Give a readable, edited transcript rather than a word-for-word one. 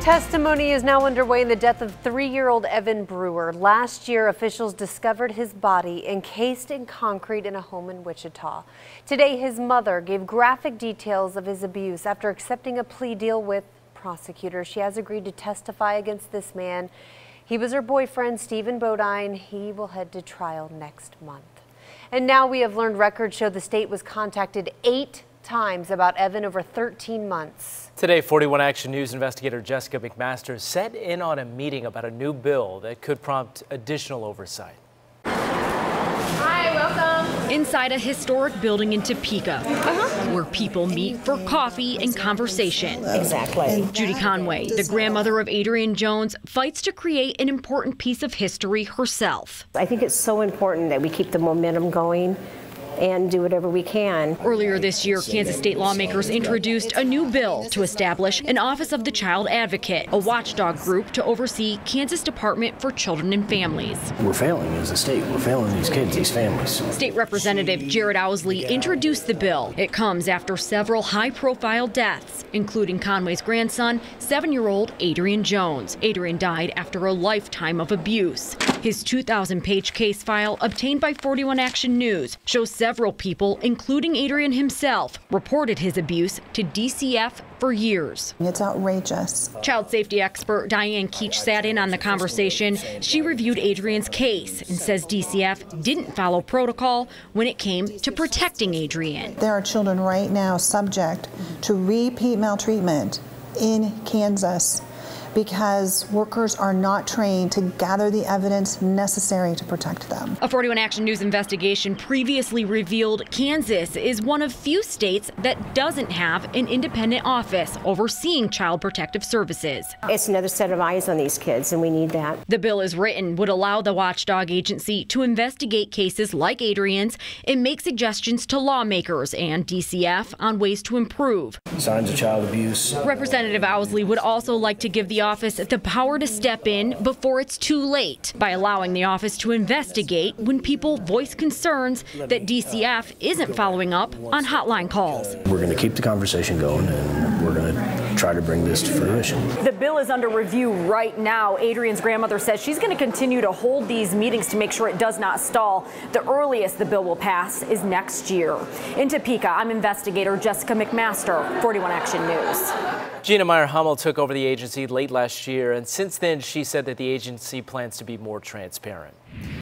Testimony is now underway in the death of 3-year-old Evan Brewer. Last year, officials discovered his body encased in concrete in a home in Wichita. Today, his mother gave graphic details of his abuse after accepting a plea deal with prosecutors. She has agreed to testify against this man. He was her boyfriend, Stephen Bodine. He will head to trial next month. And now we have learned records show the state was contacted 8 times about Evan over 13 months. Today, 41 Action News investigator Jessica McMaster set in on a meeting about a new bill that could prompt additional oversight. Hi, welcome. Inside a historic building in Topeka, where people meet for coffee and conversation. Exactly. Judy Conway, the grandmother of Adrian Jones, fights to create an important piece of history herself. I think it's so important that we keep the momentum going and do whatever we can. Earlier this year, Kansas state lawmakers introduced a new bill to establish an Office of the Child Advocate, a watchdog group to oversee Kansas Department for Children and Families. We're failing as a state. We're failing these kids, these families. State Representative Jared Owsley introduced the bill. It comes after several high-profile deaths, including Conway's grandson, 7-year-old Adrian Jones. Adrian died after a lifetime of abuse. His 2,000-page case file, obtained by 41 Action News, shows several people, including Adrian himself, reported his abuse to DCF for years. It's outrageous. Child safety expert Diane Keach sat in on the conversation. She reviewed Adrian's case and says DCF didn't follow protocol when it came to protecting Adrian. There are children right now subject to repeat maltreatment in Kansas because workers are not trained to gather the evidence necessary to protect them. A 41 Action News investigation previously revealed Kansas is one of few states that doesn't have an independent office overseeing child protective services. It's another set of eyes on these kids, and we need that. The bill as written would allow the watchdog agency to investigate cases like Adrian's and make suggestions to lawmakers and DCF on ways to improve. Signs of child abuse. Representative Owsley would also like to give the office the power to step in before it's too late by allowing the office to investigate when people voice concerns that DCF isn't following up on hotline calls. We're going to keep the conversation going, and we're going to try to bring this to fruition. The bill is under review right now. Adrian's grandmother says she's going to continue to hold these meetings to make sure it does not stall. The earliest the bill will pass is next year. In Topeka, I'm investigator Jessica McMaster, 41 Action News. Gina Meyer-Hummel took over the agency late last year, and since then she said that the agency plans to be more transparent.